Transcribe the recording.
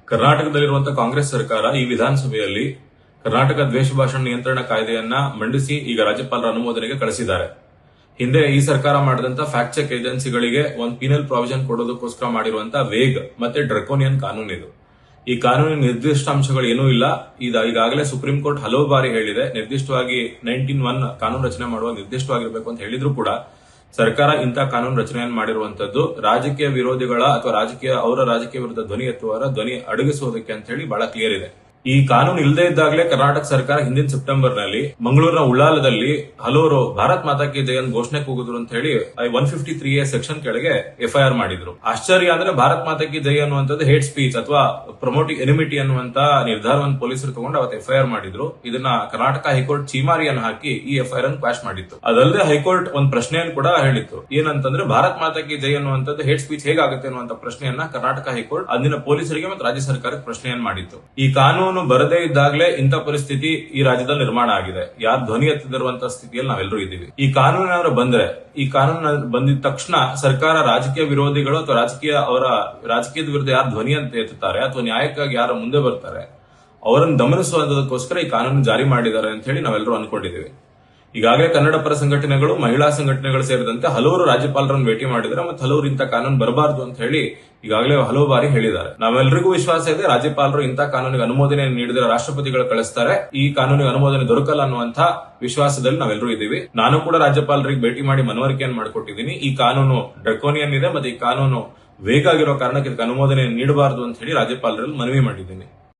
ಕರ್ನಾಟಕದಲ್ಲಿರುವಂತಹ ಕಾಂಗ್ರೆಸ್ ಸರ್ಕಾರ ಈ ವಿಧಾನಸಭೆಯಲ್ಲಿ ಕರ್ನಾಟಕ ದ್ವೇಷ ಭಾಷಣ ನಿಯಂತ್ರಣ ಕಾಯ್ದೆಯನ್ನ ಮಂಡಿಸಿ ಈಗ ರಾಜ್ಯಪಾಲರ ಅನುಮೋದನೆಗೆ ಕಳಿಸಿದ್ದಾರೆ. ಹಿಂದೆ ಈ ಸರ್ಕಾರ ಮಾಡಿದಂತ ಫ್ಯಾಕ್ಟ್ ಚೆಕ್ ಏಜೆನ್ಸಿಗಳಿಗೆ ಒಂದು ಪೀನಲ್ ಪ್ರಾವಿಷನ್ ಕೊಡೋದಕ್ಕೋಸ್ಕರ ಮಾಡಿರುವಂತಹ ವೇಗ್ ಮತ್ತೆ ಡ್ರಕೋನಿಯನ್ ಕಾನೂನು ಇದು. ಈ ಕಾನೂನಿನ ನಿರ್ದಿಷ್ಟ ಅಂಶಗಳು ಏನೂ ಇಲ್ಲ. ಈಗಾಗಲೇ ಸುಪ್ರೀಂ ಕೋರ್ಟ್ ಹಲವು ಬಾರಿ ಹೇಳಿದೆ, ನಿರ್ದಿಷ್ಟವಾಗಿ 19(1) ಕಾನೂನು ರಚನೆ ಮಾಡುವ ನಿರ್ದಿಷ್ಟವಾಗಿರ್ಬೇಕು ಅಂತ ಹೇಳಿದ್ರು ಕೂಡ ಸರ್ಕಾರ ಇಂಥ ಕಾನೂನು ರಚನೆಯನ್ನು ಮಾಡಿರುವಂತದ್ದು ರಾಜಕೀಯ ವಿರೋಧಿಗಳ ಅಥವಾ ಅವರ ರಾಜಕೀಯ ವಿರುದ್ಧ ಧ್ವನಿ ಎತ್ತುವವರ ಧ್ವನಿ ಅಡಗಿಸುವುದಕ್ಕೆ ಅಂತ ಹೇಳಿ ಬಹಳ ಕ್ಲಿಯರ್ ಇದೆ. ಈ ಕಾನೂನು ಇಲ್ಲದೆ ಇದ್ದಾಗಲೇ ಕರ್ನಾಟಕ ಸರ್ಕಾರ ಹಿಂದಿನ ಸೆಪ್ಟೆಂಬರ್ ನಲ್ಲಿ ಮಂಗಳೂರಿನ ಉಳ್ಳಾಲದಲ್ಲಿ ಹಲವರು ಭಾರತ್ ಮಾತಾ ಕಿ ಜೈ ಅಂತ ಘೋಷಣೆ ಕೂಗಿದ್ರು ಅಂತ ಹೇಳಿ 153A ಸೆಕ್ಷನ್ ಕೆಳಗೆ FIR ಮಾಡಿದ್ರು. ಆಶ್ಚರ್ಯ ಅಂದ್ರೆ ಭಾರತ್ ಮಾತಾ ಕಿ ಜೈ ಅನ್ನುವಂಥದ್ದು ಹೇಟ್ ಸ್ಪೀಚ್ ಅಥವಾ ಪ್ರಮೋಟಿಂಗ್ ಎನಿಮಿಟಿ ಅನ್ನುವಂತ ನಿರ್ಧಾರವನ್ನು ಪೊಲೀಸರು ತಗೊಂಡು ಅವತ್ತು FIR ಮಾಡಿದ್ರು. ಇದನ್ನ ಕರ್ನಾಟಕ ಹೈಕೋರ್ಟ್ ಚೀಮಾರಿಯನ್ನು ಹಾಕಿ ಈ FIR ಅನ್ನು ಕ್ವಾಶ್ ಮಾಡಿತ್ತು. ಅದಲ್ಲದೆ ಹೈಕೋರ್ಟ್ ಒಂದು ಪ್ರಶ್ನೆಯನ್ನು ಕೂಡ ಹೇಳಿತ್ತು, ಏನಂತಂದ್ರೆ ಭಾರತ್ ಮಾತಾ ಕಿ ಜೈ ಅನ್ನುವಂಥದ್ದು ಹೇಟ್ ಸ್ಪೀಚ್ ಹೇಗಾಗುತ್ತೆ ಅನ್ನುವಂತ ಪ್ರಶ್ನೆಯನ್ನ ಕರ್ನಾಟಕ ಹೈಕೋರ್ಟ್ ಅಂದಿನ ಪೊಲೀಸರಿಗೆ ಮತ್ತು ರಾಜ್ಯ ಸರ್ಕಾರಕ್ಕೆ ಪ್ರಶ್ನೆಯನ್ನು ಮಾಡಿತ್ತು. ಈ ಕಾನೂನು ಬರದೇ ಇದ್ದಾಗಲೇ ಇಂಥ ಪರಿಸ್ಥಿತಿ ಈ ರಾಜ್ಯದಲ್ಲಿ ನಿರ್ಮಾಣ ಆಗಿದೆ. ಯಾರು ಧ್ವನಿ ಎತ್ತಿದಿರುವಂತಹ ಸ್ಥಿತಿಯಲ್ಲಿ ನಾವೆಲ್ಲರೂ ಇದ್ದೀವಿ. ಈ ಕಾನೂನು ಬಂದ್ರೆ ಈ ಕಾನೂನು ಬಂದಿದ ತಕ್ಷಣ ಸರ್ಕಾರ ರಾಜಕೀಯ ವಿರೋಧಿಗಳು ಅಥವಾ ರಾಜಕೀಯದ ವಿರುದ್ಧ ಯಾರು ಧ್ವನಿ ಅಂತ ಎತ್ತುತ್ತಾರೆ ಅಥವಾ ನ್ಯಾಯಕ್ಕಾಗಿ ಯಾರು ಮುಂದೆ ಬರ್ತಾರೆ ಅವರನ್ನು ದಮನಿಸುವುದಕ್ಕೋಸ್ಕರ ಈ ಕಾನೂನು ಜಾರಿ ಮಾಡಿದ್ದಾರೆ ಅಂತ ಹೇಳಿ ನಾವೆಲ್ಲರೂ ಅನ್ಕೊಂಡಿದ್ದೀವಿ. ಈಗಾಗಲೇ ಕನ್ನಡ ಪರ ಸಂಘಟನೆಗಳು, ಮಹಿಳಾ ಸಂಘಟನೆಗಳು ಸೇರಿದಂತೆ ಹಲವರು ರಾಜ್ಯಪಾಲರನ್ನು ಭೇಟಿ ಮಾಡಿದ್ದಾರೆ ಮತ್ತು ಹಲವರು ಇಂಥ ಕಾನೂನು ಬರಬಾರದು ಅಂತ ಹೇಳಿ ಈಗಾಗಲೇ ಹಲವು ಬಾರಿ ಹೇಳಿದ್ದಾರೆ. ನಾವೆಲ್ಲರಿಗೂ ವಿಶ್ವಾಸ ಇದೆ ರಾಜ್ಯಪಾಲರು ಇಂಥ ಕಾನೂನಿಗೆ ಅನುಮೋದನೆ ನೀಡಿದರೆ ರಾಷ್ಟ್ರಪತಿಗಳು ಕಳಿಸ್ತಾರೆ, ಈ ಕಾನೂನಿಗೆ ಅನುಮೋದನೆ ದೊರಕಲ್ಲ ಅನ್ನುವಂತ ವಿಶ್ವಾಸದಲ್ಲಿ ನಾವೆಲ್ಲರೂ ಇದ್ದೀವಿ. ನಾನು ಕೂಡ ರಾಜ್ಯಪಾಲರಿಗೆ ಭೇಟಿ ಮಾಡಿ ಮನವರಿಕೆಯನ್ನು ಮಾಡಿಕೊಟ್ಟಿದ್ದೀನಿ. ಈ ಕಾನೂನು ಡ್ರಕೋನಿಯನ್ ಇದೆ ಮತ್ತೆ ಈ ಕಾನೂನು ವೇಗ ಆಗಿರೋ ಕಾರಣಕ್ಕೆ ಇದಕ್ಕೆ ಅನುಮೋದನೆ ನೀಡಬಾರದು ಅಂತ ಹೇಳಿ ರಾಜ್ಯಪಾಲರಲ್ಲಿ ಮನವಿ ಮಾಡಿದ್ದೀನಿ.